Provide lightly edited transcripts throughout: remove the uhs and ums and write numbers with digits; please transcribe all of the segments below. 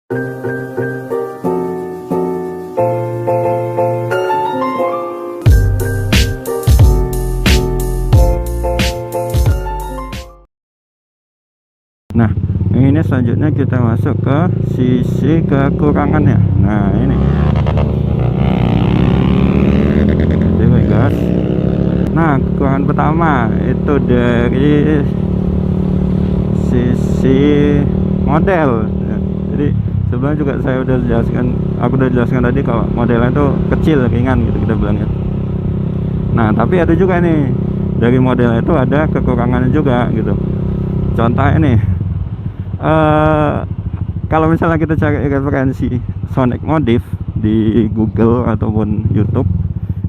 Nah, ini selanjutnya kita masuk ke sisi kekurangannya. Nah, ini coba gas. Nah, kekurangan pertama itu dari sisi model. Jadi sebenarnya juga saya udah jelaskan, aku udah jelaskan tadi kalau modelnya itu kecil, ringan gitu kita bilangnya. Nah, tapi ada juga nih dari model itu ada kekurangannya juga gitu. Contohnya nih, kalau misalnya kita cari referensi Sonic modif di Google ataupun YouTube,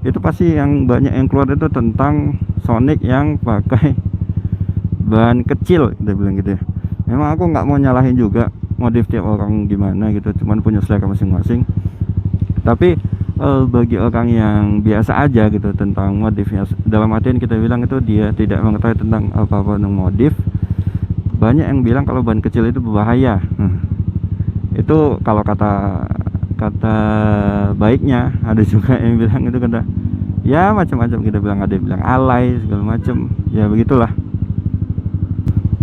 itu pasti yang banyak yang keluar itu tentang Sonic yang pakai bahan kecil, kita bilang gitu ya. Memang aku nggak mau nyalahin juga modif tiap orang gimana gitu, cuman punya selera masing-masing. Tapi bagi orang yang biasa aja gitu tentang modifnya, dalam artian kita bilang itu dia tidak mengetahui tentang apa-apa tentang modif, banyak yang bilang kalau ban kecil itu berbahaya. Itu kalau kata baiknya. Ada juga yang bilang itu kata ya macam-macam, kita bilang ada yang bilang alay segala macam, ya begitulah,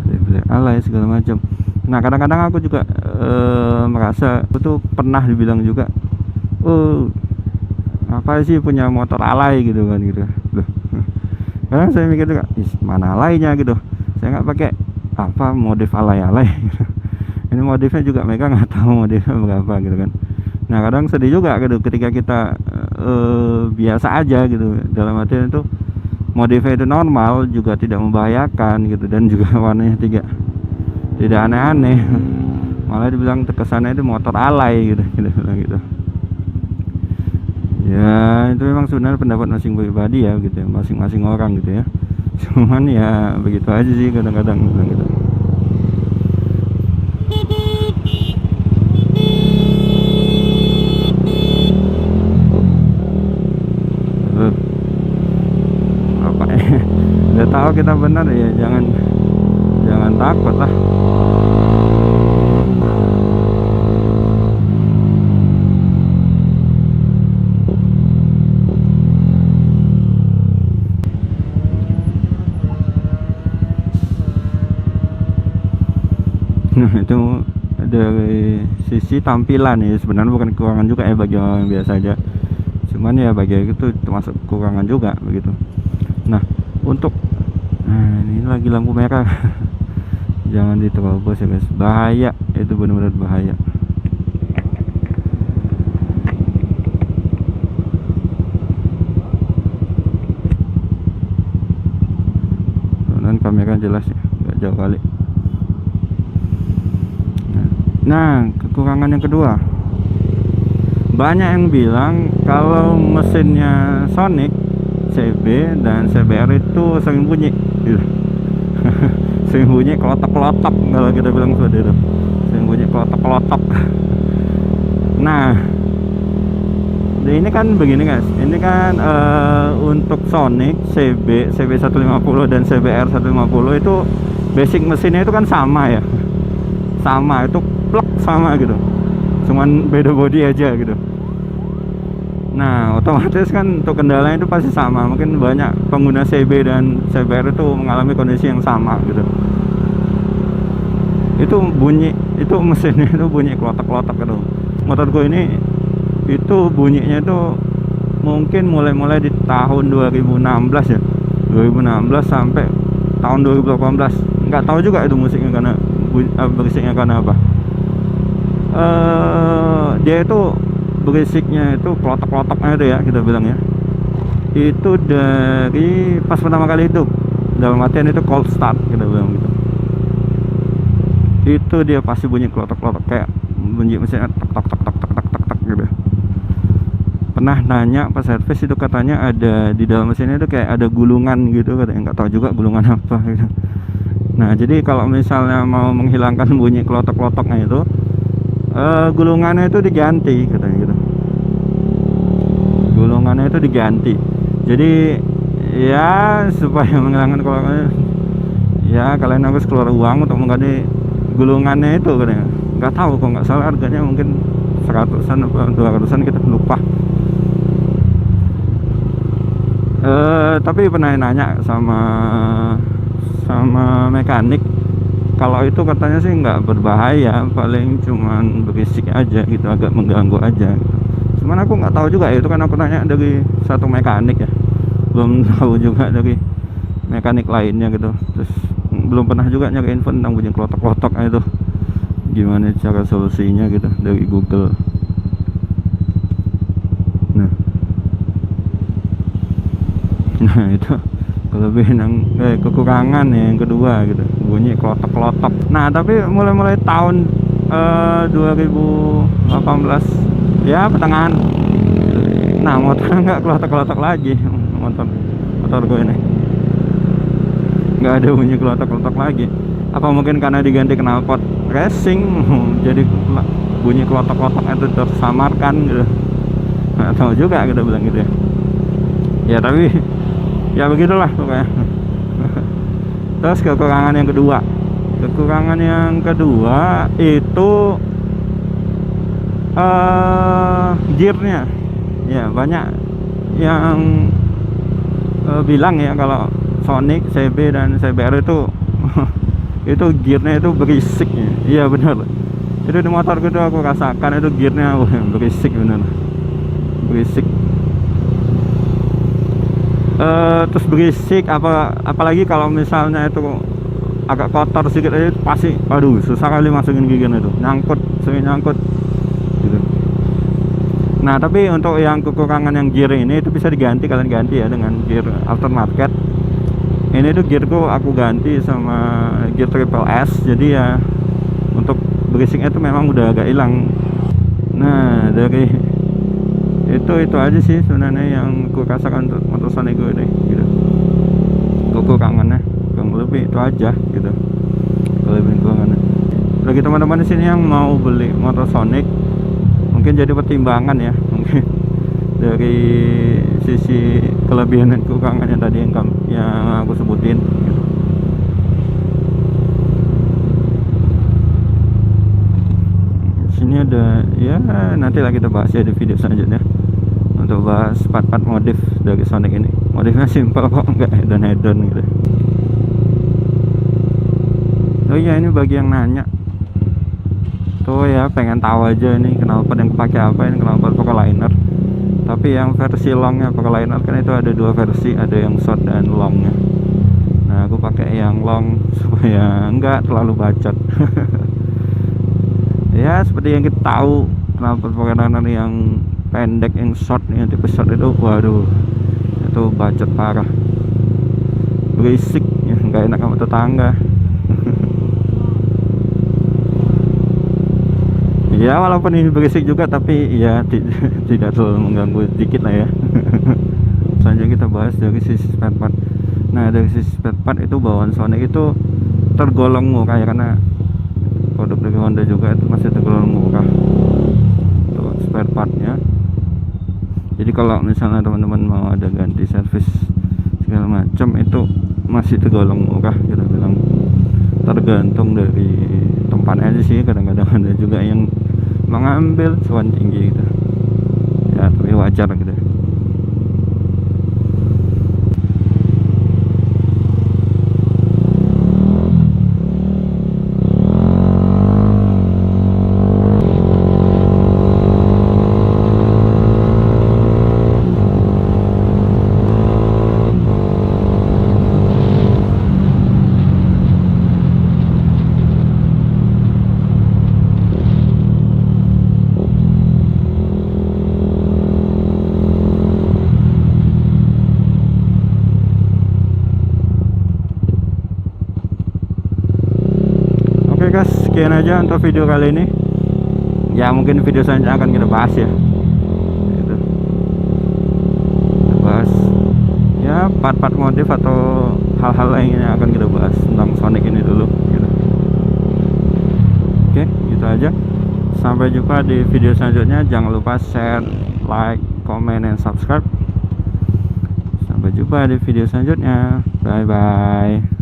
ada yang bilang alay segala macam. Nah, kadang-kadang aku juga merasa itu pernah dibilang juga, oh apa sih punya motor alay gitu kan gitu. Loh, kadang saya mikir juga, mana alaynya gitu, saya nggak pakai apa modif alay-alay gitu. Ini modifnya juga mereka nggak tahu modifnya berapa gitu kan. Nah, kadang sedih juga gitu ketika kita biasa aja gitu, dalam artian itu modifnya itu normal juga tidak membahayakan gitu, dan juga warnanya tidak aneh-aneh, malah dibilang terkesannya itu motor alay gitu, gitu. Ya itu memang sebenarnya pendapat masing pribadi ya gitu ya, masing-masing orang gitu ya. Cuman ya begitu aja sih kadang-kadang gitu. Apa ya? Udah tahu kita benar ya, jangan takut lah. Nah, itu dari sisi tampilan ya, sebenarnya bukan kekurangan juga ya bagi orang yang biasa aja, cuman ya bagi itu termasuk kekurangan juga begitu. Nah, ini lagi lampu merah. Jangan diterobos ya guys, bahaya, itu benar-benar bahaya. Dan kamera jelas ya, nggak jauh kali. Nah, kekurangan yang kedua, banyak yang bilang kalau mesinnya Sonic CB dan CBR itu sering bunyi sering bunyi kelotok-kelotok, kalau kita bilang seperti itu, sering bunyi kelotok-kelotok. Nah, ini kan begini guys, ini kan untuk Sonic CB 150 dan CBR 150 itu basic mesinnya itu kan sama ya, sama, itu plug sama gitu, cuman beda body aja gitu. Nah, otomatis kan untuk kendalanya itu pasti sama. Mungkin banyak pengguna CB dan CBR itu mengalami kondisi yang sama gitu. Itu bunyi, itu mesinnya itu bunyi kelotok-kelotok gitu. Motorku ini itu bunyinya itu mungkin mulai di tahun 2016 ya, 2016 sampai tahun 2018. Nggak tahu juga itu musiknya karena berisiknya karena apa. Dia itu berisiknya itu kelotok-kelotoknya itu ya, kita bilang ya, itu dari pas pertama kali hidup, dalam artian itu cold start, kita bilang gitu. Itu dia pasti bunyi kelotok-kelotok, kayak bunyi mesinnya tek tek tek tek tek tek tek tek gitu. Pernah nanya pas servis itu katanya ada di dalam mesinnya itu kayak ada gulungan gitu, katanya, nggak tahu juga gulungan apa gitu. Nah, jadi kalau misalnya mau menghilangkan bunyi kelotok-kelotoknya itu, gulungannya itu diganti, katanya gitu. Gulungannya itu diganti. Jadi ya supaya menghilangkan kelotokannya, ya kalian harus keluar uang untuk mengganti gulungannya itu, katanya. nggak tahu kok, nggak salah harganya mungkin 100-an apa 200-an gitu, lupa. Tapi pernah nanya sama mekanik, kalau itu katanya sih nggak berbahaya, paling cuman berisik aja gitu, agak mengganggu aja gitu. Cuman aku nggak tahu juga, itu kan aku nanya dari satu mekanik ya, belum tahu juga dari mekanik lainnya gitu. Terus belum pernah juga nyari info tentang bunyi klotok-klotok itu, gimana cara solusinya gitu dari Google. Nah itu kelebihan kekurangan ya yang kedua gitu, bunyi klotok-klotok. Nah tapi mulai tahun 2018 ya pertengahan, nah motor nggak klotok-klotok lagi, motor gue ini nggak ada bunyi klotok-klotok lagi. Apa mungkin karena diganti knalpot racing jadi bunyi klotok-klotok itu tersamarkan gitu, nggak tahu juga kita bilang gitu ya. Ya tapi ya begitulah pokoknya. Terus kekurangan yang kedua itu gearnya ya. Banyak yang bilang ya kalau Sonic, CB dan CBR itu itu gearnya itu berisik ya. Iya benar, itu di motor itu aku rasakan itu gearnya berisik, bener berisik. Terus berisik, apalagi kalau misalnya itu agak kotor sedikit aja pasti aduh susah kali masukin giginya itu, sering nyangkut gitu. Nah tapi untuk yang kekurangan yang gear ini itu bisa diganti, kalian ganti ya dengan gear aftermarket. Ini tuh gearku aku ganti sama gear Triple S, jadi ya untuk berisiknya itu memang udah agak hilang. Nah dari itu aja sih sebenarnya yang aku rasakan untuk motor Sonic gue deh gitu. Kekurangannya kurang lebih itu aja gitu, kekurangannya. Bagi teman-teman di sini yang mau beli motor Sonic, mungkin jadi pertimbangan ya, mungkin dari sisi kelebihan dan kekurangannya tadi yang aku sebutin gitu. Sini ada ya, nanti lah kita bahas ya di video selanjutnya untuk bahas part-part modif dari Sonic ini. Modifnya simpel kok, nggak hedon gitu. Oh iya, ini bagi yang nanya tuh ya, pengen tahu aja ini knalpot yang pakai apa, ini knalpot Pocaliner. Tapi yang versi longnya Pocaliner kan itu ada dua versi, ada yang short dan longnya. Nah aku pakai yang long supaya enggak terlalu bacot. Ya seperti yang kita tahu, knalpot Pocaliner yang pendek, yang short, yang tipe short itu waduh itu bacot parah, berisik ya, nggak enak sama tetangga. Ya walaupun ini berisik juga tapi ya tidak terlalu mengganggu, dikit lah ya. Selanjutnya kita bahas dari sisi spare part. Nah dari sisi spare part itu bawaan Sonic itu tergolong murah ya, karena produk dari Honda juga itu masih tergolong murah untuk spare partnya. Jadi kalau misalnya teman-teman mau ada ganti servis segala macam itu masih tergolong murah, kita bilang. Tergantung dari tempatnya aja sih, kadang-kadang ada juga yang mengambil cuan tinggi gitu ya, tapi wajar gitu. Oke guys, sekian aja untuk video kali ini. Ya mungkin video selanjutnya akan kita bahas ya gitu. Kita bahas ya part-part modif atau hal-hal lainnya akan kita bahas tentang Sonic ini dulu gitu. Oke, gitu aja. Sampai jumpa di video selanjutnya. Jangan lupa share, like, comment, dan subscribe. Sampai jumpa di video selanjutnya. Bye bye.